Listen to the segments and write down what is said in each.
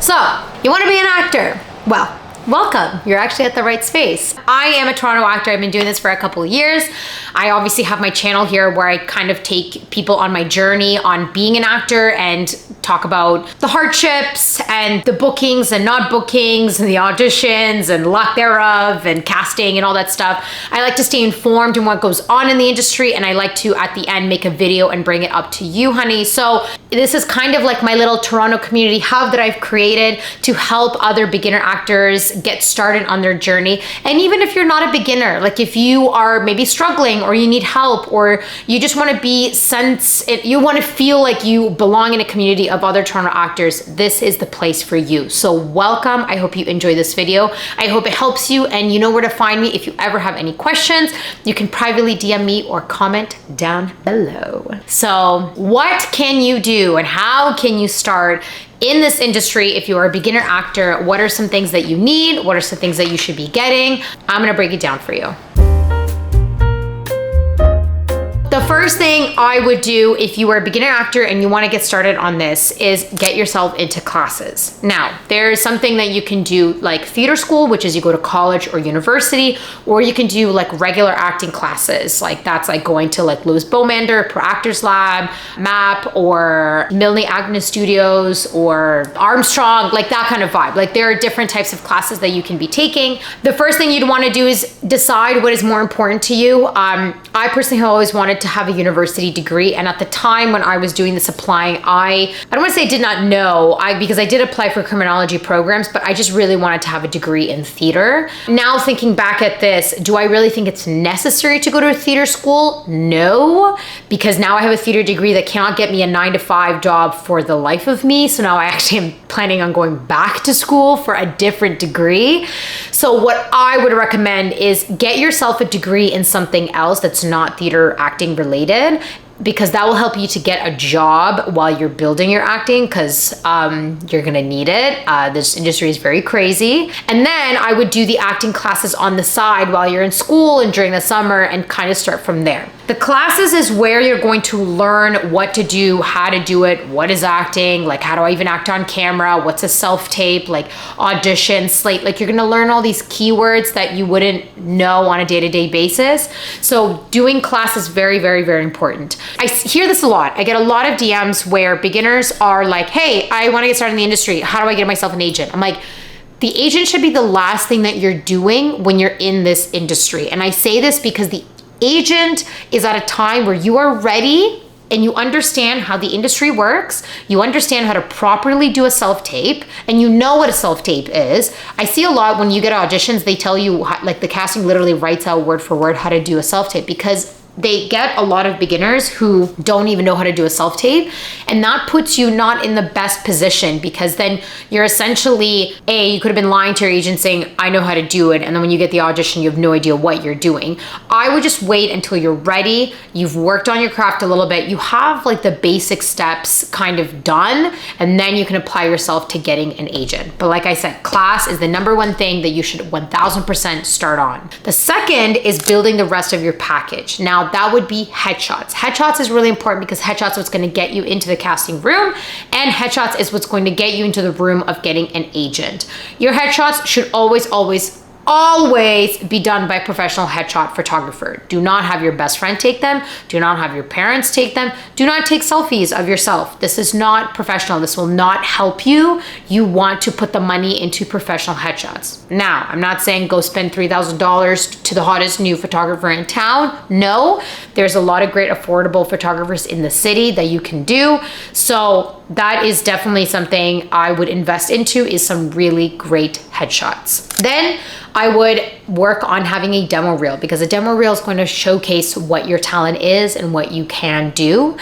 So, you want to be an actor? Well, welcome. You're actually at the right space. I am a Toronto actor. I've been doing this for a couple of years. I obviously have my channel here where I kind of take people on my journey on being an actor and talk about the hardships and the bookings and not bookings and the auditions and luck thereof and casting and all that stuff. I like to stay informed in what goes on in the industry, and I like to, at the end, make a video and bring it up to you, honey. So this is kind of like my little Toronto community hub that I've created to help other beginner actors get started on their journey. And even if you're not a beginner, like if you are maybe struggling or you need help or you just want to you want to feel like you belong in a community of other Toronto actors, this is the place for you. So welcome. I hope you enjoy this video. I hope it helps you, and you know where to find me. If you ever have any questions, you can privately DM me or comment down below. So what can you do and how can you start in this industry if you are a beginner actor? What are some things that you need? What are some things that you should be getting? I'm gonna break it down for you. The first thing I would do if you are a beginner actor and you want to get started on this is get yourself into classes. Now, there is something that you can do like theater school, which is you go to college or university, or you can do like regular acting classes. Like that's like going to like Louis Bowmander, Pro Actors Lab, MAP, or Milne Agnes Studios, or Armstrong, like that kind of vibe. Like there are different types of classes that you can be taking. The first thing you'd want to do is decide what is more important to you. I personally have always wanted to have a university degree, and at the time when I was doing this applying, I don't want to say I did not know, because I did apply for criminology programs, but I just really wanted to have a degree in theater. Now thinking back at this, do I really think it's necessary to go to a theater school? No, because now I have a theater degree that cannot get me a 9-to-5 job for the life of me. So now I actually am planning on going back to school for a different degree. So what I would recommend is get yourself a degree in something else that's not theater acting related, because that will help you to get a job while you're building your acting, because you're gonna need it. This industry is very crazy. And then I would do the acting classes on the side while you're in school and during the summer and kind of start from there. The classes is where you're going to learn what to do, how to do it, what is acting, like how do I even act on camera, what's a self-tape, like audition, slate, like you're gonna learn all these keywords that you wouldn't know on a day-to-day basis. So doing class is very, very, very important. I hear this a lot. I get a lot of DMs where beginners are like, hey, I wanna get started in the industry. How do I get myself an agent? I'm like, the agent should be the last thing that you're doing when you're in this industry. And I say this because the agent is at a time where you are ready and you understand how the industry works, you understand how to properly do a self-tape, and you know what a self-tape is. I see a lot when you get auditions, they tell you, like the casting literally writes out word for word how to do a self-tape, because they get a lot of beginners who don't even know how to do a self-tape, and that puts you not in the best position, because then you're essentially, you could have been lying to your agent saying, I know how to do it, and then when you get the audition, you have no idea what you're doing. I would just wait until you're ready, you've worked on your craft a little bit, you have like the basic steps kind of done, and then you can apply yourself to getting an agent. But like I said, class is the number one thing that you should 1000% start on. The second is building the rest of your package. Now, that would be headshots. Headshots is really important because headshots is what's going to get you into the casting room, and headshots is what's going to get you into the room of getting an agent. Your headshots should always be done by a professional headshot photographer. Do not have your best friend take them. Do not have your parents take them. Do not take selfies of yourself. This is not professional. This will not help you. You want to put the money into professional headshots. Now, I'm not saying go spend $3,000 to the hottest new photographer in town. No, there's a lot of great affordable photographers in the city that you can do. So that is definitely something I would invest into, is some really great headshots. Then I would work on having a demo reel, because a demo reel is going to showcase what your talent is and what you can do.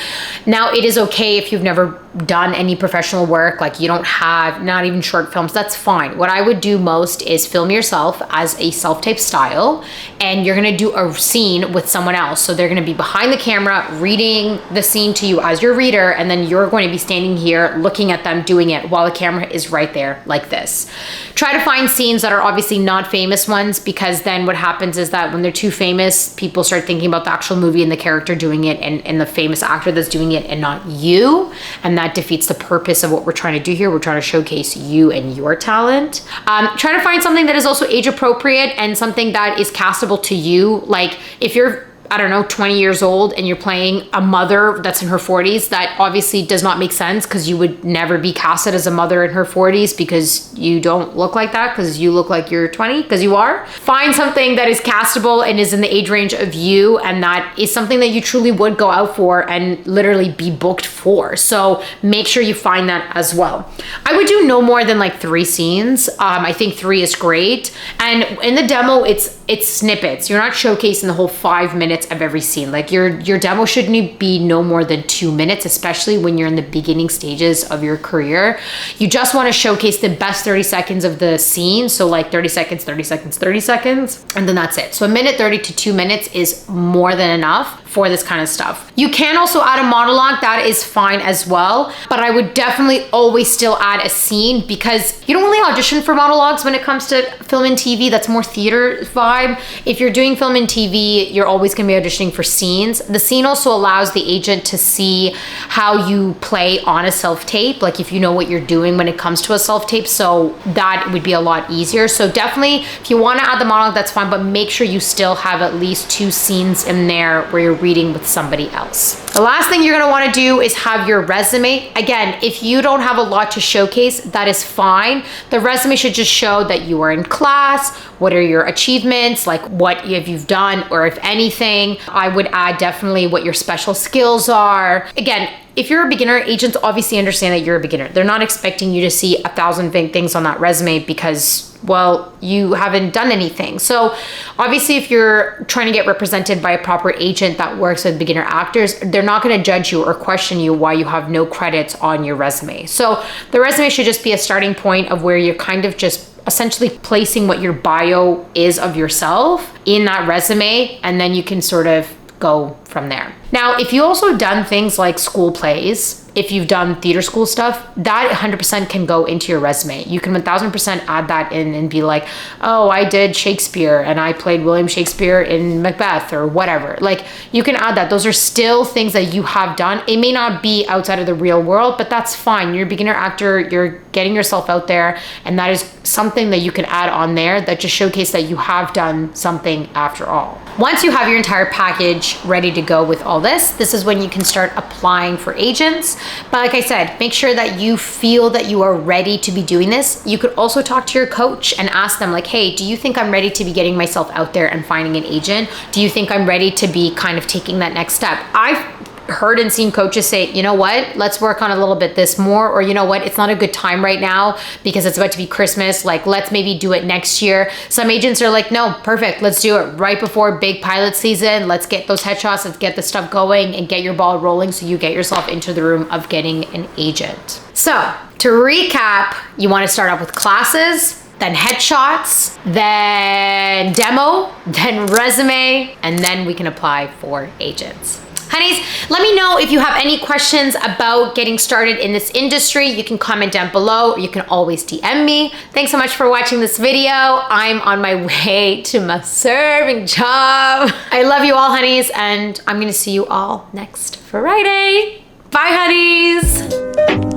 Now, it is okay if you've never done any professional work, like you don't have, not even short films, that's fine. What I would do most is film yourself as a self-tape style, and you're gonna do a scene with someone else. So they're gonna be behind the camera reading the scene to you as your reader, and then you're going to be standing here looking at them doing it while the camera is right there like this. Try to find scenes that are obviously not famous ones, because then what happens is that when they're too famous, people start thinking about the actual movie and the character doing it and the famous actor that's doing it and not you. And that defeats the purpose of what we're trying to do here. We're trying to showcase you and your talent. Try to find something that is also age appropriate and something that is castable to you. Like if you're, I don't know, 20 years old and you're playing a mother that's in her 40s, that obviously does not make sense because you would never be casted as a mother in her 40s because you don't look like that, because you look like you're 20, because you are. Find something that is castable and is in the age range of you, and that is something that you truly would go out for and literally be booked for. So make sure you find that as well. I would do no more than like 3 scenes. I think 3 is great. And in the demo, it's snippets. You're not showcasing the whole 5 minutes of every scene. Like your demo shouldn't be no more than 2 minutes, especially when you're in the beginning stages of your career. You just want to showcase the best 30 seconds of the scene. So like 30 seconds, 30 seconds, 30 seconds, and then that's it. So 1:30 to 2 minutes is more than enough for this kind of stuff. You can also add a monologue, that is fine as well, but I would definitely always still add a scene because you don't really audition for monologues when it comes to film and TV. That's more theater vibe. If you're doing film and TV, you're always gonna be auditioning for scenes. The scene also allows the agent to see how you play on a self-tape, like if you know what you're doing when it comes to a self-tape, so that would be a lot easier. So definitely, if you wanna add the monologue, that's fine, but make sure you still have at least 2 scenes in there where you're reading with somebody else. The last thing you're gonna wanna do is have your resume. Again, if you don't have a lot to showcase, that is fine. The resume should just show that you were in class, what are your achievements, like what have you done, or if anything. I would add definitely what your special skills are. Again, if you're a beginner, agents obviously understand that you're a beginner. They're not expecting you to see 1,000 things on that resume because, well, you haven't done anything. So obviously if you're trying to get represented by a proper agent that works with beginner actors, they're not gonna judge you or question you why you have no credits on your resume. So the resume should just be a starting point of where you're kind of just essentially placing what your bio is of yourself in that resume, and then you can sort of go from there. Now, if you also done things like school plays, if you've done theater school stuff, that 100% can go into your resume. You can 1000% add that in and be like, oh, I did Shakespeare and I played William Shakespeare in Macbeth or whatever. Like you can add that. Those are still things that you have done. It may not be outside of the real world, but that's fine. You're a beginner actor, you're getting yourself out there, and that is something that you can add on there that just showcase that you have done something after all. Once you have your entire package ready to go with all this is when you can start applying for agents. But like I said, make sure that you feel that you are ready to be doing this. You could also talk to your coach and ask them like, hey, do you think I'm ready to be getting myself out there and finding an agent? Do you think I'm ready to be kind of taking that next step? I've heard and seen coaches say, you know what, let's work on a little bit this more, or you know what, it's not a good time right now because it's about to be Christmas, like let's maybe do it next year. Some agents are like, no, perfect, let's do it right before big pilot season. Let's get those headshots, let's get the stuff going and get your ball rolling so you get yourself into the room of getting an agent. So to recap, you want to start off with classes, then headshots, then demo, then resume, and then we can apply for agents. Honeys, let me know if you have any questions about getting started in this industry. You can comment down below, or you can always DM me. Thanks so much for watching this video. I'm on my way to my serving job. I love you all, honeys, and I'm gonna see you all next Friday. Bye, honeys.